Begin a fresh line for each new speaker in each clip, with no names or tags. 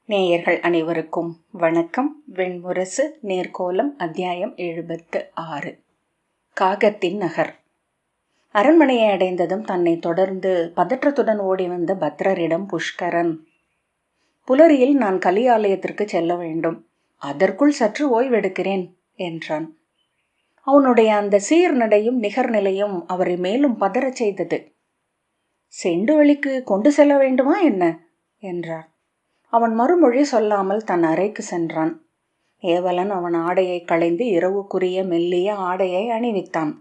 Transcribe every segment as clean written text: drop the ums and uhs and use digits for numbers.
நேயர்கள் அனைவருக்கும் வணக்கம். வெண்முரசு நேர்கோலம் அத்தியாயம் 76. காகத்தின் நகர். அரண்மனையை அடைந்ததும் தன்னை தொடர்ந்து பதற்றத்துடன் ஓடி வந்த பத்ரரிடம் புஷ்கரன், புலரியில் நான் கலியாலயத்திற்கு செல்ல வேண்டும், அதற்குள் சற்று ஓய்வெடுக்கிறேன் என்றான். அவனுடைய அந்த சீர்நடையும் நிகர்நிலையும் அவரை மேலும் பதறச் செய்தது. செண்டுவெளிக்கு கொண்டு செல்ல வேண்டுமா என்ன என்றார். அவன் மறுமொழி சொல்லாமல் தன் அறைக்கு சென்றான். ஏவலன் அவன் ஆடையை களைந்து இரவுக்குரிய மெல்லிய ஆடையை அணிவித்தான்.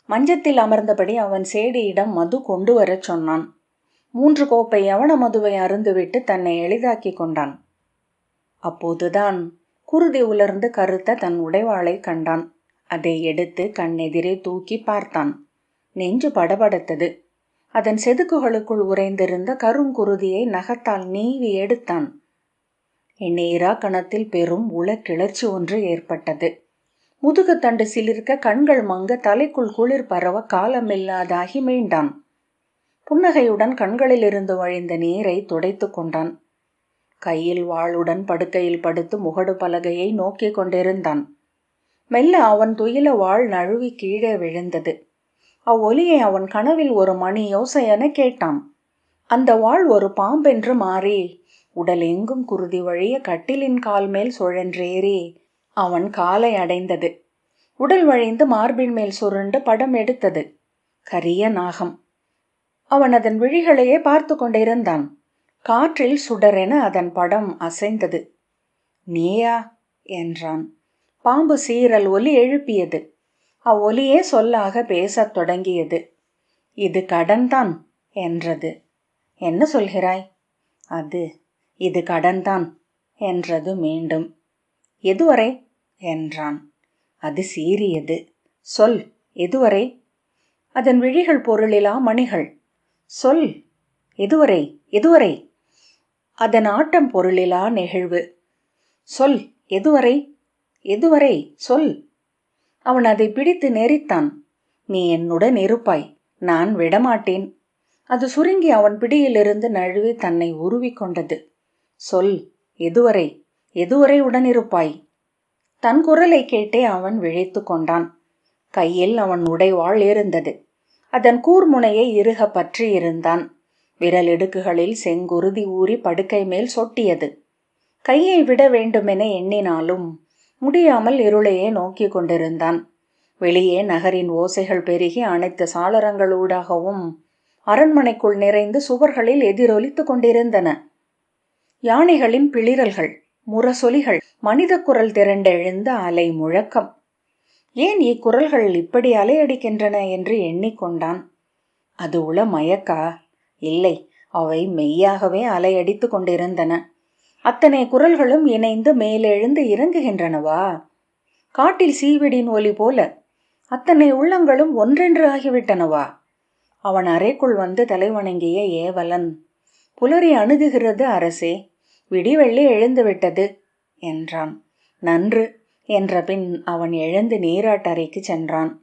மஞ்சத்தில் அமர்ந்தபடி அவன் சேடியிடம் மது கொண்டு வரச் சொன்னான். 3 கோப்பை யவன மதுவை அருந்துவிட்டு தன்னை எளிதாக்கி கொண்டான். அப்போதுதான் குருதி உலர்ந்து கருத்த தன் உடைவாளை கண்டான். அதை எடுத்து கண்ணெதிரே தூக்கி பார்த்தான். நெஞ்சு படபடத்தது. அதன் செதுக்குகளுக்குள் உறைந்திருந்த கருங்குருதியை நகத்தால் நீவி எடுத்தான். எண்ணீரா கணத்தில் பெரும் உளக்கிளர்ச்சி ஒன்று ஏற்பட்டது. முதுகுத்தண்டு சிலிர்க்க, கண்கள் மங்க, தலைக்குள் குளிர் பரவ காலமில்லாதாகி மீண்டான். புன்னகையுடன் கண்களிலிருந்து வழிந்த நீரை துடைத்து கொண்டான். கையில் வாளுடன் படுக்கையில் படுத்து முகடு பலகையை நோக்கி கொண்டிருந்தான். மெல்ல அவன் துயில வாள் நழுவி கீழே விழுந்தது. அவ்வொலியை அவன் கனவில் ஒரு மணி யோசையென கேட்டான். அந்த வாள் ஒரு பாம்பென்று மாறி உடல் எங்கும் குருதி வழிய கட்டிலின் கால் மேல் சுழன்றேறி அவன் காலை அடைந்தது. உடல் வழிந்து மார்பின் மேல் சுருண்டு படம் எடுத்தது. கரிய நாகம். அவன் அதன் விழிகளையே பார்த்து கொண்டிருந்தான். காற்றில் சுடரென அதன் படம் அசைந்தது. நீயா என்றான். பாம்பு சீறல் ஒலி எழுப்பியது. அவ்வொலியே சொல்லாக பேசத் தொடங்கியது. இது கடன்தான் என்றது. என்ன சொல்கிறாய்? இது கடன்தான் என்றது மீண்டும். எதுவரை என்றான். அது சீறியது. சொல், எதுவரை? அதன் விழிகள் பொருளிலா மணிகள். சொல், எதுவரை எதுவரை? அதன் ஆட்டம் பொருளிலா நெகிழ்வு. சொல், எதுவரை எதுவரை சொல். அவன் அதை பிடித்து நெரித்தான். நீ என்னுடன் இருப்பாய், நான் விடமாட்டேன். அது சுருங்கி அவன் பிடியிலிருந்து நழுவி தன்னை உருவிக்கொண்டது. சொல், எதுவரை எதுவரை உடனிருப்பாய்? தன் குரலை கேட்டே அவன் விழித்து கொண்டான். கையில் அவன் உடைவாள் இருந்தது. அதன் கூர்முனையை இறுக பற்றி இருந்தான். விரல் இடுக்குகளில் செங்குருதி ஊறி படுக்கை மேல் சொட்டியது. கையை விட வேண்டுமென எண்ணினாலும் முடியாமல் இருளையே நோக்கி கொண்டிருந்தான். வெளியே நகரின் ஓசைகள் பெருகி அனைத்து சாளரங்களூடாகவும் அரண்மனைக்குள் நிறைந்து சுவர்களில் எதிரொலித்து கொண்டிருந்தன. யானைகளின் பிளிரல்கள், முரசொலிகள், மனித குரல் திரண்டெழுந்த அலை முழக்கம். ஏன் இக்குரல்கள் இப்படி அலையடிக்கின்றன என்று எண்ணிக்கொண்டான். அது உள மயக்கா? இல்லை, அவை மெய்யாகவே அலையடித்து கொண்டிருந்தன. அத்தனை குரல்களும் இணைந்து மேலெழுந்து இறங்குகின்றனவா? காட்டில் சீவிடின் ஒலி போல அத்தனை உள்ளங்களும் ஒன்றென்று ஆகிவிட்டனவா? அவன் அறைக்குள் வந்து தலைவணங்கிய ஏவலன், புலரி அணுகுகிறது அரசே, விடிவெள்ளி எழுந்துவிட்டது என்றான். நன்று என்ற பின் அவன் எழுந்து நீராட்டறைக்கு சென்றான்.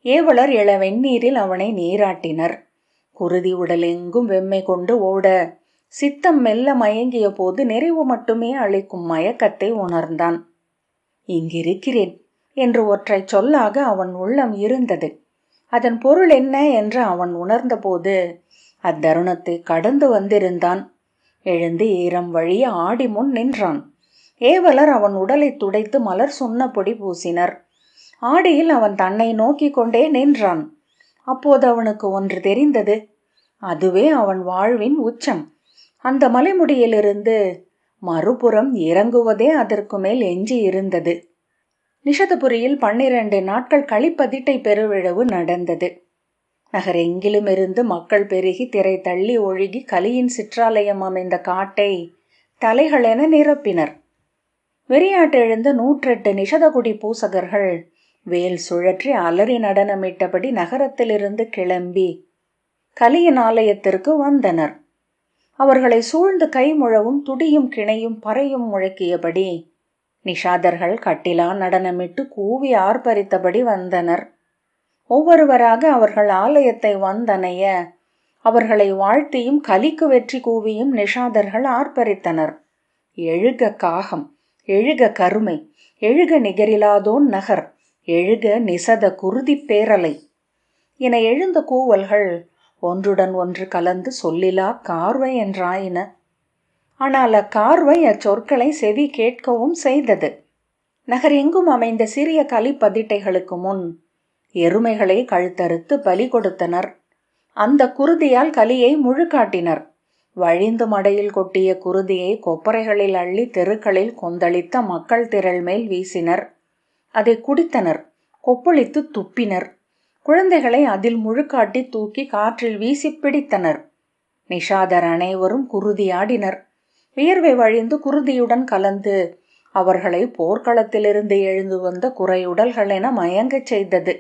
ஏவலர் இளவெந்நீரில் அவனை நீராட்டினர். குருதி உடலெங்கும் வெம்மை கொண்டு ஓட சித்தம் மெல்ல மயங்கிய போது நிறைவு மட்டுமே அளிக்கும் மயக்கத்தை உணர்ந்தான். இங்கிருக்கிறேன் என்று ஒற்றை சொல்லாக அவன் உள்ளம் இருந்தது. அதன் பொருள் என்ன என்று அவன் உணர்ந்தபோது அத்தருணத்தை கடந்து வந்திருந்தான். எழுந்து ஈரம் வழிய ஆடி முன் நின்றான். ஏவலர் அவன் உடலை துடைத்து மலர் சுண்ண பொடி பூசினர். ஆடியில் அவன் தன்னை நோக்கி கொண்டே நின்றான். அப்போது அவனுக்கு ஒன்று தெரிந்தது. அதுவே அவன் வாழ்வின் உச்சம். அந்த மலைமுடியிலிருந்து மறுபுறம் இறங்குவதே அதற்கு மேல் எஞ்சி இருந்தது. நிஷதபுரியில் 12 நாட்கள் களிப்பதிட்டை பெருவிழவு நடந்தது. நகரெங்கிலும் இருந்து மக்கள் பெருகி திரை தள்ளி ஒழுகி கலியின் சிற்றாலயம் அமைந்த காட்டை தலைகளென நிரப்பினர். வெறியாட்டு எழுந்த 108 நிஷதகுடி பூசகர்கள் வேல் சுழற்றி அலறி நடனமிட்டபடி நகரத்திலிருந்து கிளம்பி கலியின் ஆலயத்திற்கு வந்தனர். அவர்களை சூழ்ந்து கைமுழவும் துடியும் கிணையும் பறையும் முழக்கியபடி நிஷாதர்கள் கட்டிலா நடனமிட்டு கூவி ஆர்ப்பரித்தபடி வந்தனர். ஒவ்வொருவராக அவர்கள் ஆலயத்தை வந்தணைய அவர்களை வாழ்த்தியும் கலிக்கு வெற்றி கூவியும் நிஷாதர்கள் ஆர்ப்பரித்தனர். எழுக காகம், எழுக கருமை, எழுக நிகரிலாதோன் நகர், எழுக நிசத குருதி பேரலை என எழுந்த கூவல்கள் ஒன்றுடன் ஒன்று கலந்து சொல்லிலா கார்வை என்றாயின. ஆனால் அக்கார்வை அச்சொற்களை செவி கேட்கவும் செய்தது. நகர் எங்கும் அமைந்த சிறிய கலிப்பதிட்டைகளுக்கு முன் எருமைகளை கழுத்தறுத்து பலி கொடுத்தனர். அந்த குருதியால் கலியை முழுக்காட்டினர். வழிந்து மடையில் கொட்டிய குருதியை கொப்பரைகளில் அள்ளி தெருக்களில் கொந்தளித்த மக்கள் திரள் மேல் வீசினர். அதை குடித்தனர், கொப்பளித்து துப்பினர். குழந்தைகளை அதில் முழுக்காட்டி தூக்கி காற்றில் வீசி பிடித்தனர். நிஷாதர் அனைவரும் குருதியாடினர். வியர்வை வழிந்து குருதியுடன் கலந்து அவர்களை போர்க்களத்திலிருந்து எழுந்து வந்த குறையுடல்கள் என மயங்கச் செய்தது.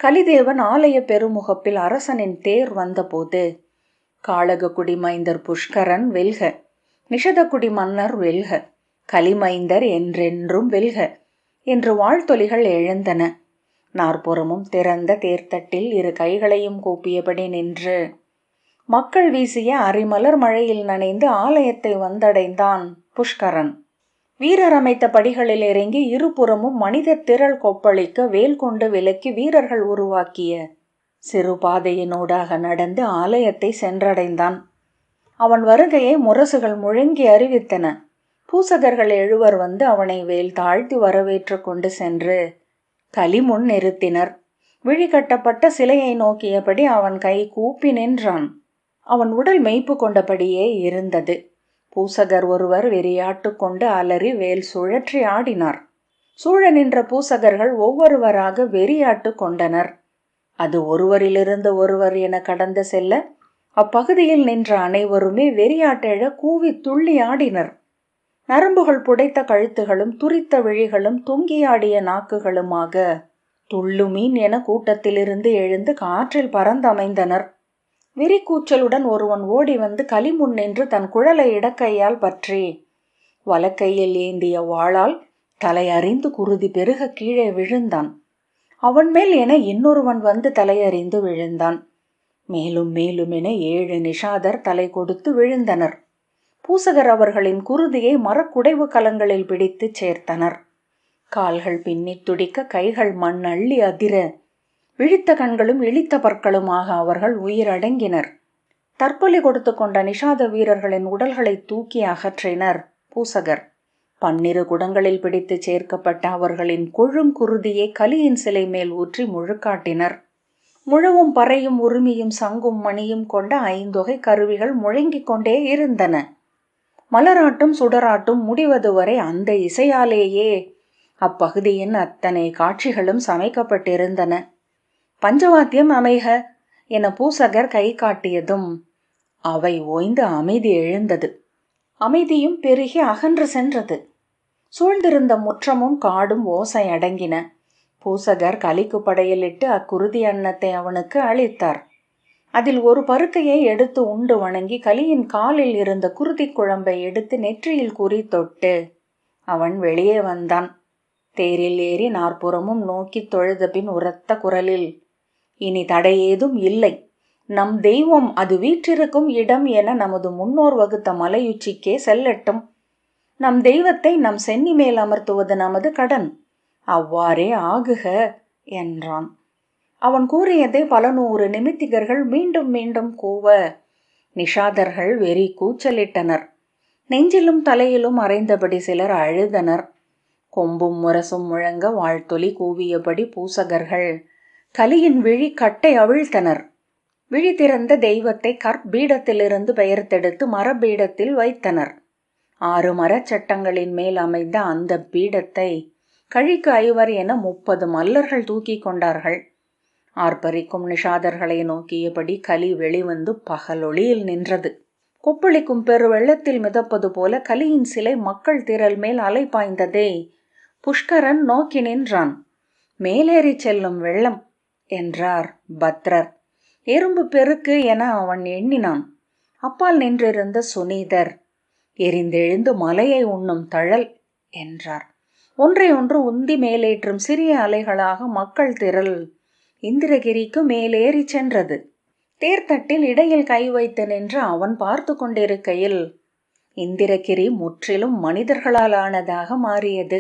கலிதேவன் ஆலய பெருமுகப்பில் அரசனின் தேர் வந்தபோது, காளககுடி மைந்தர் புஷ்கரன் வெல்க, நிஷதகுடி மன்னர் வெல்க, கலிமைந்தர் என்றென்றும் வெல்க என்று வாழ்த்தொலிகள் எழுந்தன. நாற்புறமும் திறந்த தேர்த்தட்டில் இரு கைகளையும் கூப்பியபடி நின்று மக்கள் வீசிய அரிமலர் மழையில் நனைந்து ஆலயத்தை வந்தடைந்தான் புஷ்கரன். வீரர் அமைத்த படிகளில் இறங்கி இருபுறமும் மனித திரள் கொப்பளிக்க வேல் கொண்டு விலக்கி வீரர்கள் உருவாக்கிய சிறு பாதையினூடாக நடந்து ஆலயத்தை சென்றடைந்தான். அவன் வருகையை முரசுகள் முழங்கி அறிவித்தன. பூசகர்கள் 7 வந்து அவனை வேல் தாழ்த்தி வரவேற்று கொண்டு சென்று கலிமுன் நிறுத்தினர். விழி கட்டப்பட்ட சிலையை நோக்கியபடி அவன் கை கூப்பி நின்றான். அவன் உடல் மெய்ப்பு கொண்டபடியே இருந்தது. பூசகர் ஒருவர் வெறியாட்டு கொண்டு அலறி வேல் சுழற்றி ஆடினார். சூழ நின்ற பூசகர்கள் ஒவ்வொருவராக வெறியாட்டு கொண்டனர். அது ஒருவரிலிருந்து ஒருவர் என கடந்து செல்ல அப்பகுதியில் நின்ற அனைவருமே வெறியாட்டெழ கூவி துள்ளி ஆடினர். நரம்புகள் புடைத்த கழுத்துகளும் துரித்த விழிகளும் தொங்கியாடிய நாக்குகளுமாக துள்ளுமீன் என கூட்டத்திலிருந்து எழுந்து காற்றில் பறந்தமைந்தனர். வெறிக்கூச்சலுடன் ஒருவன் ஓடி வந்து கலிமுன் நின்று தன் குழலை இடக்கையால் பற்றி வலக்கையில் ஏந்திய வாளால் தலையறிந்து குருதி பெருக கீழே விழுந்தான். அவன் மேல் என இன்னொருவன் வந்து தலையறிந்து விழுந்தான். மேலும் மேலும் என 7 நிஷாதர் தலை கொடுத்து விழுந்தனர். பூசகர் அவர்களின் குருதியை மரக்குடைவு கலங்களில் பிடித்து சேர்த்தனர். கால்கள் பின்னி துடிக்க, கைகள் மண் அள்ளி அதிர, விழித்த கண்களும் இழித்த பற்களுமாக அவர்கள் உயிரடங்கினர். தற்பொலி கொடுத்து கொண்ட நிஷாத வீரர்களின் உடல்களை தூக்கி அகற்றினர் பூசகர். 12 குடங்களில் பிடித்து சேர்க்கப்பட்ட அவர்களின் கொழுங்குருதியை கலியின் சிலை மேல் ஊற்றி முழுக்காட்டினர். முழவும் பறையும் உரிமையும் சங்கும் மணியும் கொண்ட 5 வகை கருவிகள் முழங்கிக் கொண்டே இருந்தன. மலராட்டும் சுடராட்டும் முடிவது வரை அந்த இசையாலேயே அப்பகுதியின் அத்தனை காட்சிகளும் சமைக்கப்பட்டிருந்தன. பஞ்சவாத்தியம் அமைக என பூசகர் கை காட்டியதும் அவை ஓய்ந்து அமைதி எழுந்தது. அமைதியும் பெருகி அகன்று சென்றது. சூழ்ந்திருந்த முற்றமும் காடும் ஓசை அடங்கின. பூசகர் கலிக்கு படையலிட்டு அக்குருதி அன்னத்தை அவனுக்கு அளித்தார். அதில் ஒரு பருக்கையை எடுத்து உண்டு வணங்கி கலியின் காலில் இருந்த குருதி குழம்பை எடுத்து நெற்றியில் குறி தொட்டு அவன் வெளியே வந்தான். தேரில் ஏறி நாற்புறமும் நோக்கி தொழுத பின் உரத்த குரலில், இனி தடையேதும் இல்லை, நம் தெய்வம் அது வீற்றிருக்கும் இடம் என நமது முன்னோர் வகுத்த மலையுச்சிக்கே செல்லட்டும். நம் தெய்வத்தை நம் சென்னி மேல் அமர்த்துவது நமது கடன், அவ்வாறே ஆகுக என்றான். அவன் கூறியதை பல 100 நிமித்திகர்கள் மீண்டும் மீண்டும் கூவ நிஷாதர்கள் வெறி கூச்சலிட்டனர். நெஞ்சிலும் தலையிலும் அறைந்தபடி சிலர் அழுதனர். கொம்பும் முரசும் முழங்க வாழ்த்தொலி கூவியபடி பூசகர்கள் கலியின் விழி கட்டை அவிழ்த்தனர். விழி திறந்த தெய்வத்தை கற்பீடத்திலிருந்து பெயர்த்தெடுத்து மரபீடத்தில் வைத்தனர். 6 மரச்சட்டங்களின் மேல் அமைந்த அந்த பீடத்தை கழிக்கு 5 என 30 மல்லர்கள் தூக்கி கொண்டார்கள். ஆர்ப்பரிக்கும் நிஷாதர்களை நோக்கியபடி கலி வெளிவந்து பகலொளியில் நின்றது. கொப்பளிக்கும் பெரு வெள்ளத்தில் மிதப்பது போல கலியின் சிலை மக்கள் திரள் மேல் அலை பாய்ந்ததை புஷ்கரன் நோக்கி நின்றான். மேலேறி செல்லும் வெள்ளம் என்றார் பத்ரர். எறும்பு பெருக்கு என அவன் எண்ணினான். அப்பால் நின்றிருந்த சுனீதர் எரிந்தெழுந்து மலையை உண்ணும் தழல் என்றார். ஒன்றை ஒன்று உந்தி மேலேற்றும் சிறிய அலைகளாக மக்கள் திரள் இந்திரகிரிக்கு மேலேறி சென்றது. தேர்தட்டில் இடையில் கை வைத்து நின்று அவன் பார்த்து கொண்டிருக்கையில் இந்திரகிரி முற்றிலும் மனிதர்களால் ஆனதாக மாறியது.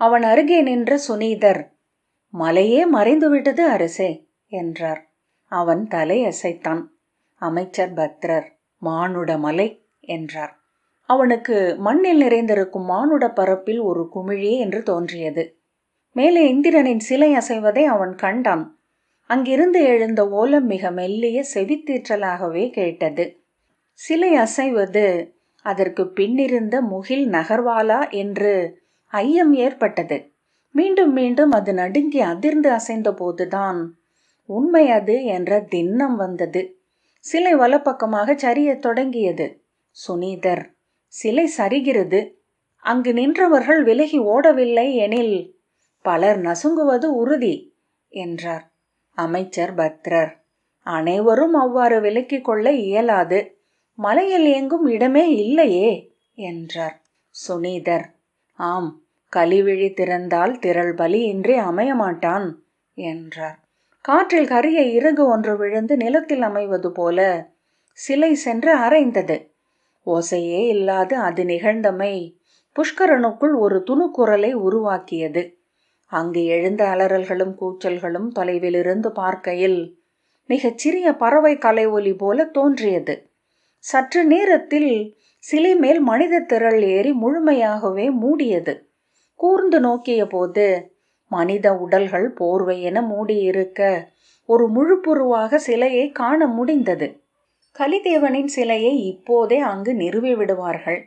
அவன் அருகே நின்ற சுனீதர், மலையே மறைந்துவிட்டது அரசே என்றார். அவன் தலையசைத்தான். அமைச்சர் பத்ரர், மானுட மலை என்றார். அவனுக்கு மண்ணில் நிறைந்திருக்கும் மானுட பரப்பில் ஒரு குமிழி என்று தோன்றியது. மேலே இந்திரனின் சிலை அசைவதை அவன் கண்டான். அங்கிருந்து எழுந்த ஓலம் மிக மெல்லிய செவித்தீற்றலாகவே கேட்டது. சிலை அசைவது அதற்கு பின்னிருந்த முகில் நகர்வாலா என்று ஐயம் ஏற்பட்டது. மீண்டும் மீண்டும் அது நடுங்கி அதிர்ந்து அசைந்த போதுதான் உண்மை அது என்ற திண்ணம் வந்தது. சிலை வலப்பக்கமாக சரியத் தொடங்கியது. சுனீதர், சிலை சரிகிறது. அங்கு நின்றவர்கள் விலகி ஓடவில்லை எனில் பலர் நசுங்குவது உறுதி என்றார். அமைச்சர் பத்ரர், அனைவரும் அவ்வாறு விலக்கிக் கொள்ள இயலாது. மலையில் எங்கும் இடமே இல்லையே என்றார். சுனீதர், ஆம், கலிவிழி திறந்தால் திரள் பலியின்றி அமையமாட்டான் என்றார். காற்றில் கரிய இறகு ஒன்று விழுந்து நிலத்தில் அமைவது போல சிலை சென்று அரைந்தது. ஓசையே இல்லாது அது நிகழ்ந்தமை புஷ்கரனுக்குள் ஒரு துணுக்குரலை உருவாக்கியது. அங்கு எழுந்த அலறல்களும் கூச்சல்களும் தொலைவிலிருந்து பார்க்கையில் மிகச் சிறிய பறவை கலை ஒலி போல தோன்றியது. சற்று நேரத்தில் சிலை மேல் மனித திரள் ஏறி முழுமையாகவே மூடியது. கூர்ந்து நோக்கிய போது மனித உடல்கள் போர்வை என மூடியிருக்க ஒரு முழுப்புருவாக சிலையை காண முடிந்தது. கலிதேவனின் சிலையை இப்போதே அங்கு நிறுவி விடுவார்கள்.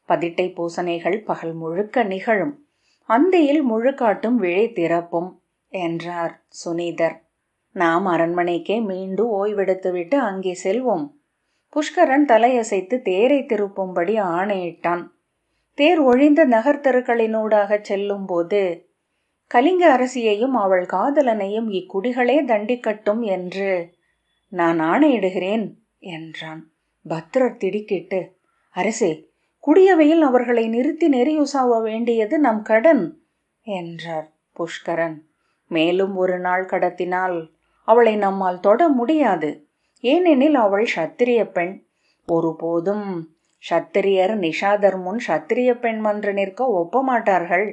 பதிட்டை பூசணைகள் பகல் முழுக்க நிகழும். அந்தியில் முழுக்காட்டும் விழி திறப்பும் என்றார் சுனீதர். நாம் அரண்மனைக்கே மீண்டு ஓய்வெடுத்துவிட்டு அங்கே செல்வோம். புஷ்கரன் தலையசைத்து தேரை திருப்பும்படி ஆணையிட்டான். தேர் ஒழிந்த நகர்த்தெருக்களினூடாக செல்லும் போது கலிங்க அரசியையும் அவள் காதலனையும் இக்குடிகளே தண்டிக்கட்டும் என்று நான் ஆணையிடுகிறேன் என்றான். பத்ரர் திடுக்கிட்டு, அரசே, குடியவையில் அவர்களை நிறுத்தி நெறியுசாவ வேண்டியது நம் கடன் என்றார். புஷ்கரன், மேலும் ஒரு நாள் கடத்தினால் அவளை நம்மால் தொட முடியாது. ஏனெனில் அவள் சத்திரிய பெண். ஒருபோதும் சத்திரியர் நிஷாதர் முன் சத்திரிய பெண் மன்று நிற்க ஒப்பமாட்டார்கள்.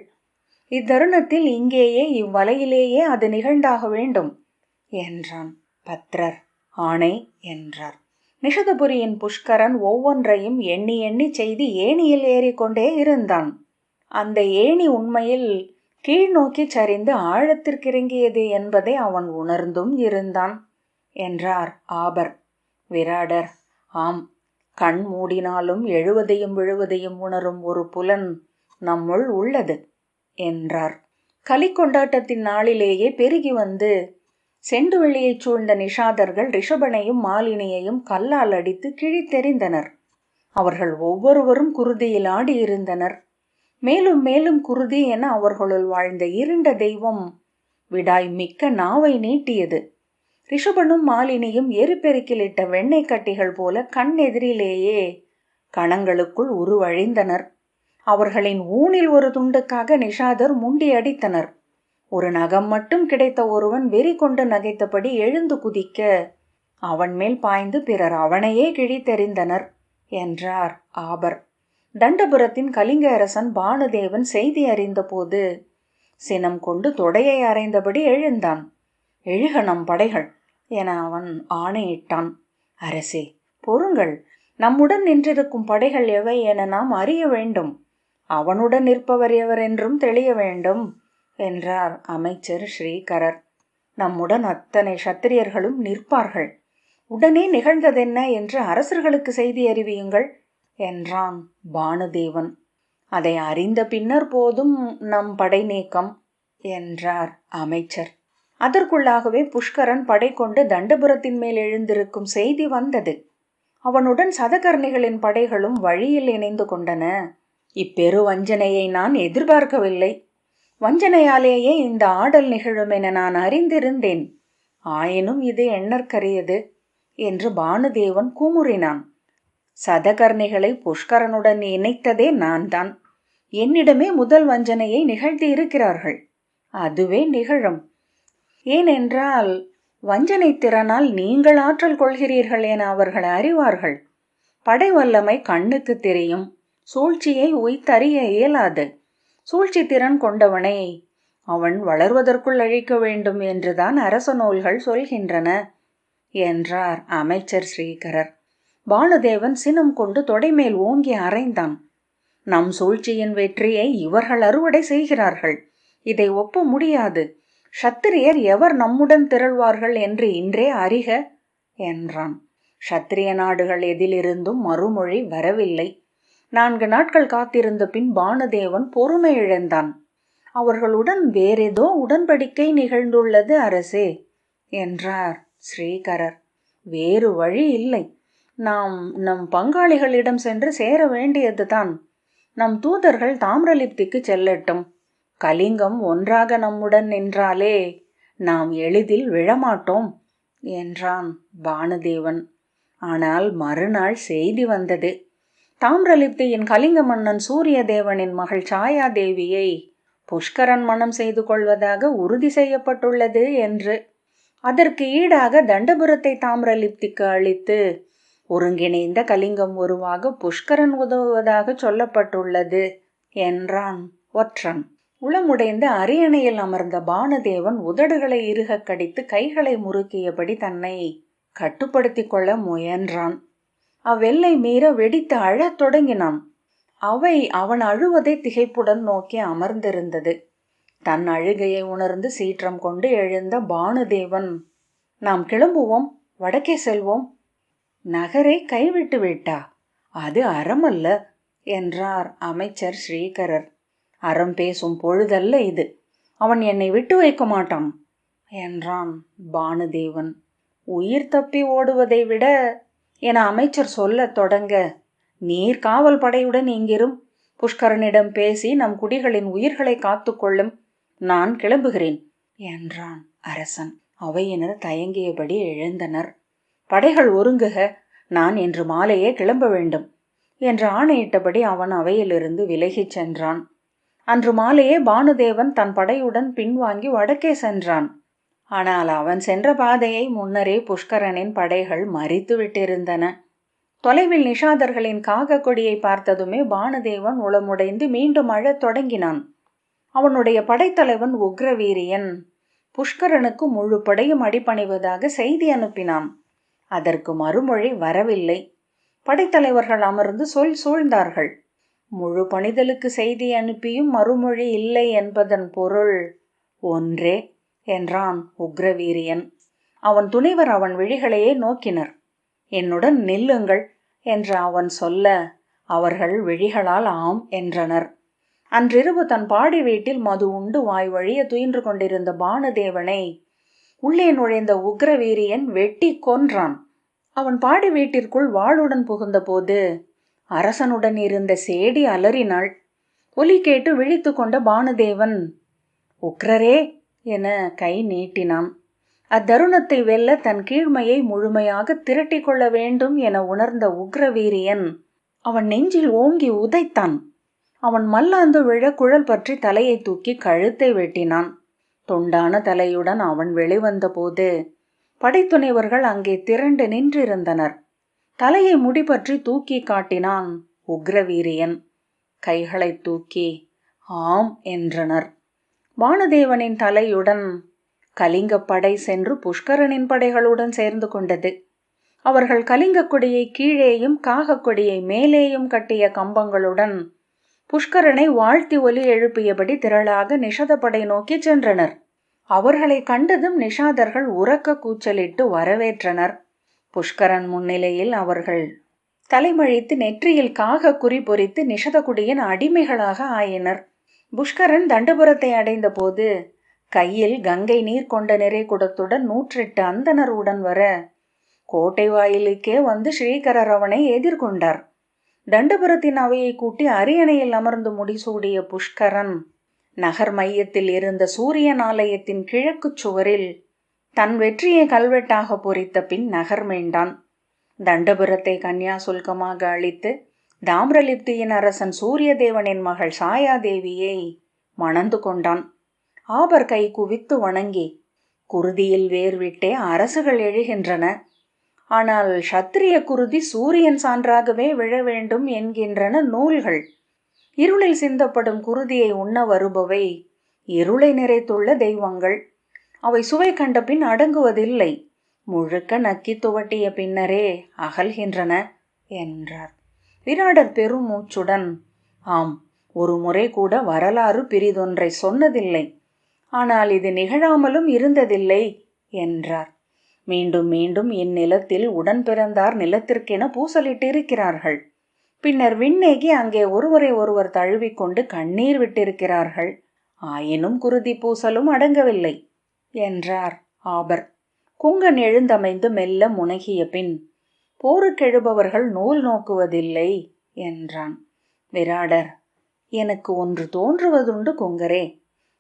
இத்தருணத்தில் இங்கேயே இவ்வலையிலேயே அது நிகழ்ந்தாக வேண்டும் என்றான். பத்ரர், ஆணை என்றார். நிஷதபுரியின் புஷ்கரன் ஒவ்வொன்றையும் எண்ணி எண்ணி செய்து ஏணியில் ஏறிக்கொண்டே இருந்தான். அந்த ஏணி உண்மையில் கீழ் நோக்கி சரிந்து ஆழத்திற்கிறங்கியது என்பதை அவன் உணர்ந்தும் இருந்தான் என்றார் ஆபர். விராடர், ஆம், கண் மூடினாலும் எழுவதையும் விழுவதையும் உணரும் ஒரு புலன் நம்முள் உள்ளது என்றார். கலி கொண்டாட்டத்தின் நாளிலேயே பெருகி வந்து செண்டுவெளியைச் சூழ்ந்த நிஷாதர்கள் ரிஷபனையும் மாலினியையும் கல்லால் அடித்து கிழித்தெறிந்தனர். அவர்கள் ஒவ்வொருவரும் குருதியில் ஆடியிருந்தனர். மேலும் மேலும் குருதி என அவர்களுள் வாழ்ந்த இருண்ட தெய்வம் விடாய் மிக்க நாவை நீட்டியது. ரிஷபனும் மாலினியும் எரிபெருக்கிலிட்ட வெண்ணெய் கட்டிகள் போல கண் எதிரிலேயே கணங்களுக்குள் உருவழிந்தனர். அவர்களின் ஊனில் ஒரு துண்டுக்காக நிஷாதர் முண்டி அடித்தனர். ஒரு நகம் மட்டும் கிடைத்த ஒருவன் வெறி கொண்டு நகைத்தபடி எழுந்து குதிக்க அவன் மேல் பாய்ந்து பிறர் அவனையே கிழித்தெறிந்தனர் என்றார் ஆபர். தண்டபுரத்தின் கலிங்க அரசன் பானுதேவன் செய்தி அறிந்த போது சினம் கொண்டு தொடையை அறைந்தபடி எழுந்தான். எழுக நம் படைகள் என அவன் ஆணையிட்டான். அரசே, பொறுங்கள், நம்முடன் நின்றிருக்கும் படைகள் எவை என நாம் அறிய வேண்டும். அவனுடன் நிற்பவர் எவர் என்றும் தெளிய வேண்டும் என்றார் அமைச்சர் ஸ்ரீகரர். நம்முடன் அத்தனை சத்திரியர்களும் நிற்பார்கள். உடனே நிகழ்ந்ததென்ன என்று அரசர்களுக்கு செய்தி அறிவியுங்கள் என்றான் பானுதேவன். அதை அறிந்த பின்னர் போதும் நம் படை நீக்கம் என்றார் அமைச்சர். அதற்குள்ளாகவே புஷ்கரன் படை கொண்டு தண்டபுரத்தின் மேல் எழுந்திருக்கும் செய்தி வந்தது. அவனுடன் சதகர்ணிகளின் படைகளும் வழியில் இணைந்து கொண்டன. இப்பெரு வஞ்சனையை நான் எதிர்பார்க்கவில்லை. வஞ்சனையாலேயே இந்த ஆடல் நிகழும் என நான் அறிந்திருந்தேன். ஆயினும் இது எண்ணற்கரியது என்று பானுதேவன் கூமுறினான். சதகர்ணிகளை புஷ்கரனுடன் இணைத்ததே நான் தான். என்னிடமே முதல் வஞ்சனையை நிகழ்த்தி இருக்கிறார்கள். அதுவே நிகழும். ஏனென்றால் வஞ்சனை திறனால் நீங்கள் ஆற்றல் கொள்கிறீர்கள் என அவர்கள் அறிவார்கள். படை வல்லமை கண்ணுக்கு தெரியும், சூழ்ச்சியை உய்த்தறிய இயலாது. சூழ்ச்சி திறன் கொண்டவனை அவன் வளர்வதற்குள் அழிக்க வேண்டும் என்றுதான் அரச நூல்கள் சொல்கின்றன என்றார் அமைச்சர் ஸ்ரீகரர். பானுதேவன் சினம் கொண்டு தொடைமேல் ஓங்கி அறைந்தான். நம் சூழ்ச்சியின் வெற்றியை இவர்கள் அறுவடை செய்கிறார்கள். இதை ஒப்ப முடியாது. சத்திரியர் எவர் நம்முடன் திரள்வார்கள் என்று இன்றே அறிக என்றான். சத்திரிய நாடுகள் எதிலிருந்தும் மறுமொழி வரவில்லை. 4 நாட்கள் காத்திருந்த பின் பானுதேவன் பொறுமை இழந்தான். அவர்களுடன் வேறேதோ உடன்படிக்கை நிகழ்ந்துள்ளது அரசே என்றார் ஸ்ரீகரர். வேறு வழி இல்லை. நாம் நம் பங்காளிகளிடம் சென்று சேர வேண்டியதுதான். நம் தூதர்கள் தாமிரலிப்திக்கு செல்லட்டும். கலிங்கம் ஒன்றாக நம்முடன் நின்றாலே நாம் எளிதில் விழமாட்டோம் என்றான் பானுதேவன். ஆனால் மறுநாள் செய்தி வந்தது. தாமிரலிப்தியின் கலிங்க மன்னன் சூரிய தேவனின் மகள் சாயாதேவியை புஷ்கரன் மனம் செய்து கொள்வதாக உறுதி செய்யப்பட்டுள்ளது என்று. அதற்கு ஈடாக தண்டபுரத்தை தாமிரலிப்திக்கு அளித்து ஒருங்கிணைந்த கலிங்கம் உருவாக புஷ்கரன் உதவுவதாக சொல்லப்பட்டுள்ளது என்றான் ஒற்றன். உளமுடைந்த அரியணையில் அமர்ந்த பானுதேவன் உதடுகளை இறுக கடித்து கைகளை முறுக்கியபடி தன்னை கட்டுப்படுத்தி கொள்ள முயன்றான். அவ்வெல்லை மீற வெடித்து அழத் தொடங்கினான். அவை அவன் அழுவதை திகைப்புடன் நோக்கி அமர்ந்திருந்தது. தன் அழுகையை உணர்ந்து சீற்றம் கொண்டு எழுந்த பானுதேவன், நாம் கிளம்புவோம், வடக்கே செல்வோம். நகரை கைவிட்டு விட்டா? அது அறமல்ல என்றார் அமைச்சர் ஸ்ரீகரர். அறம் பேசும் பொழுதல்ல இது. அவன் என்னை விட்டு வைக்க மாட்டான் என்றான் பானுதேவன். உயிர் தப்பி ஓடுவதை விட என அமைச்சர் சொல்லத் தொடங்க, நீர் காவல் படையுடன் இங்கிரும். புஷ்கரனிடம் பேசி நம் குடிகளின் உயிர்களை காத்து கொள்ளும். நான் கிளம்புகிறேன் என்றான் அரசன். அவையினர் தயங்கியபடி எழுந்தனர். படைகள் ஒருங்குக, நான் இன்று மாலையே கிளம்ப வேண்டும் என்று ஆணையிட்டபடி அவன் அவையிலிருந்து விலகிச் சென்றான். அன்று மாலையே பானுதேவன் தன் படையுடன் பின்வாங்கி வடக்கே சென்றான். ஆனால் அவன் சென்ற பாதையை முன்னரே புஷ்கரனின் படைகள் மறித்து விட்டிருந்தன. தொலைவில் நிஷாதர்களின் காக கொடியை பார்த்ததுமே பானுதேவன் உளமுடைந்து மீண்டும் அழத் தொடங்கினான். அவனுடைய படைத்தலைவன் உக்ரவீரியன் புஷ்கரனுக்கு முழு படையும் அடிபணிவதாக செய்தி அனுப்பினான். அதற்கு மறுமொழி வரவில்லை. படைத்தலைவர்கள் அமர்ந்து சூழ்ந்தார்கள். முழு பணிதலுக்கு செய்தி அனுப்பியும் மறுமொழி இல்லை என்பதன் பொருள் ஒன்றே என்றான் உக்ரவீரியன். அவன் துணைவர் அவன் விழிகளையே நோக்கினர். என்னுடன் நில்லுங்கள் என்று அவன் சொல்ல அவர்கள் விழிகளால் ஆம் என்றனர். அன்றிரவு தன் பாடி வீட்டில் மது உண்டு வாய் வழிய துயின்று கொண்டிருந்த பானுதேவனை உள்ளே நுழைந்த உக்ரவீரியன் வெட்டி கொன்றான். அவன் பாடி வீட்டிற்குள் வாளுடன் புகுந்த போது அரசனுடன் இருந்த சேடி அலறினாள். ஒலி கேட்டு விழித்து கொண்ட பானுதேவன் உக்ரரே என கை நீட்டினான். அத்தருணத்தை வெல்ல தன் கீழ்மையை முழுமையாக திரட்டி கொள்ள வேண்டும் என உணர்ந்த உக்ரவீரியன் அவன் நெஞ்சில் ஓங்கி உதைத்தான். அவன் மல்லாந்து விழ குழல் பற்றி தலையை தூக்கி கழுத்தை வெட்டினான். தொண்டான தலையுடன் அவன் வெளிவந்த போது படைத்துணைவர்கள் அங்கே திரண்டு நின்றிருந்தனர். தலையை முடிபற்றி தூக்கி காட்டினான் உக்ரவீரியன். கைகளை தூக்கி ஆம் என்றனர். பானுதேவனின் தலையுடன் கலிங்க படை சென்று புஷ்கரனின் படைகளுடன் சேர்ந்து கொண்டது. அவர்கள் கலிங்க கொடியை கீழேயும் காக கொடியை மேலேயும் கட்டிய கம்பங்களுடன் புஷ்கரனை வாழ்த்தி ஒலி எழுப்பியபடி திரளாக நிஷத படை நோக்கி சென்றனர். அவர்களை கண்டதும் நிஷாதர்கள் உரக்க கூச்சலிட்டு வரவேற்றனர். புஷ்கரன் முன்னிலையில் அவர்கள் தலைமழித்து நெற்றியில் காக குறி பொறித்து நிஷதகுடியின் அடிமைகளாக ஆயினர். புஷ்கரன் தண்டபுரத்தை அடைந்த போது கையில் கங்கை நீர் கொண்ட நிறை குடத்துடன் 108 அந்தனர் உடன் வர கோட்டை வாயிலுக்கே வந்து ஸ்ரீகரர் அவனை எதிர்கொண்டார். தண்டபுரத்தின் அவையை கூட்டி அரியணையில் அமர்ந்து முடிசூடிய புஷ்கரன் நகர் மையத்தில் இருந்த சூரியன் ஆலயத்தின் கிழக்கு சுவரில் தன் வெற்றியை கல்வெட்டாக பொறித்த பின் நகர் மீண்டான். தண்டபுரத்தை கன்னியாசுல்கமாக அளித்து தாமிரலிப்தியின் அரசன் சூரியதேவனின் மகள் சாயாதேவியை மணந்து கொண்டான். ஆபர் கை குவித்து வணங்கி, குருதியில் வேர்விட்டே அரசுகள் எழுகின்றன. ஆனால் சத்திரிய குருதி சூரியன் சான்றாகவே விழ வேண்டும் என்கின்றன நூல்கள். இருளில் சிந்தப்படும் குருதியை உண்ண வருபவை இருளை நிறைத்துள்ள தெய்வங்கள். அவை சுவை கண்ட பின் அடங்குவதில்லை. முழுக்க நக்கி துவட்டிய பின்னரே அகல்கின்றன என்றார். விராடர் பெருமூச்சுடன், ஆம், ஒரு முறை கூட வரலாறு பிரிதொன்றை சொன்னதில்லை. ஆனால் இது நிகழாமலும் இருந்ததில்லை என்றார். மீண்டும் மீண்டும் இந்நிலத்தில் உடன் பிறந்தார் நிலத்திற்கென பூசலிட்டிருக்கிறார்கள். பின்னர் விண்ணேகி அங்கே ஒருவரை ஒருவர் தழுவிக்கொண்டு கண்ணீர் விட்டிருக்கிறார்கள். ஆயினும் குருதி பூசலும் அடங்கவில்லை என்றார் ஆபர். குங்கன் எழுந்தமைந்து மெல்ல முனகிய பின், போருக்கெழுபவர்கள் நூல் நோக்குவதில்லை என்றான். விராடர், எனக்கு ஒன்று தோன்றுவதுண்டு குங்கரே.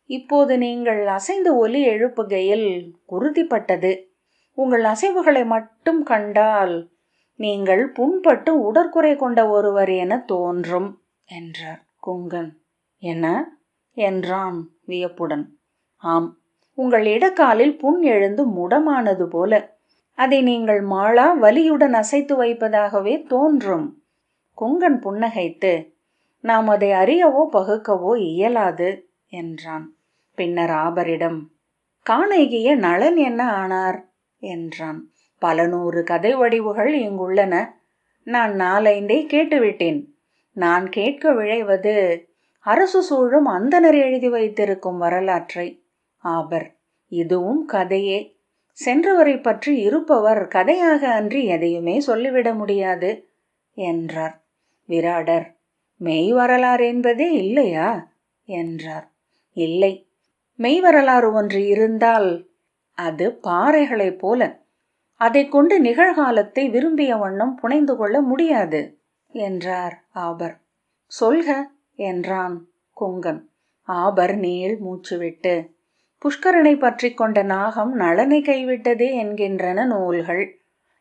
இப்போது நீங்கள் அசைந்து ஒலி எழுப்புகையில் குருதிப்பட்டது. உங்கள் அசைவுகளை மட்டும் கண்டால் நீங்கள் புண்பட்டு உடற்குறை கொண்ட ஒருவர் என தோன்றும் என்றார். குங்கன், என்ன என்றான் வியப்புடன். ஆம், உங்கள் இடக்காலில் புண் எழுந்து முடமானது போல. அதை நீங்கள் மாளா வலியுடன் அசைத்து வைப்பதாகவே தோன்றும். குங்கன் புன்னகைத்து, நாம் அதை அறியவோ பகுக்கவோ இயலாது என்றான். பின்னர் ஆபரிடம், காணகிய நளன் என்ன ஆனார் என்றான். பல நூறு கதை வடிவுகள் இங்குள்ளன. நான் 4-5 கேட்டுவிட்டேன். நான் கேட்க விழைவது அரசு சூழும் அந்தனர் எழுதி வைத்திருக்கும் வரலாற்றை. ஆபர், இதுவும் கதையே. சென்றவரை பற்றி இருப்பவர் கதையாக அன்றி எதையுமே சொல்லிவிட முடியாது என்றார். விராடர், மெய் வரலாறு என்பதே இல்லையா என்றார். இல்லை, மெய் வரலாறு ஒன்று இருந்தால் அது பாறைகளைப் போல. அதை கொண்டு நிகழ்காலத்தை விரும்பிய வண்ணம் புனைந்து கொள்ள முடியாது என்றார் ஆபர். சொல்க என்றான் குங்கன். ஆபர் நீள் மூச்சுவிட்டு, புஷ்கரனை பற்றி கொண்ட நாகம் நளனை கைவிட்டதே என்கின்றன நூல்கள்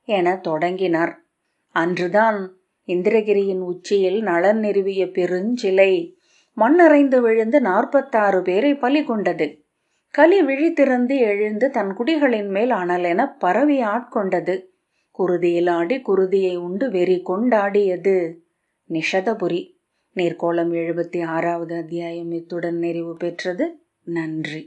என தொடங்கினார். அன்றுதான் இந்திரகிரியின் உச்சியில் நளன் நிறுவிய பெருஞ்சிலை மண்ணறைந்து விழுந்து 46 பேரை பலி கொண்டது. கலி விழித்திறந்து எழுந்து தன் குடிகளின் மேல் அனலென பரவி ஆட்கொண்டது. குருதியில் ஆடி குருதியை உண்டு வெறி கொண்டாடியது நிஷதபுரி. நீர்க்கோளம் 76வது அத்தியாயம் இத்துடன் நிறைவு பெற்றது. நன்றி.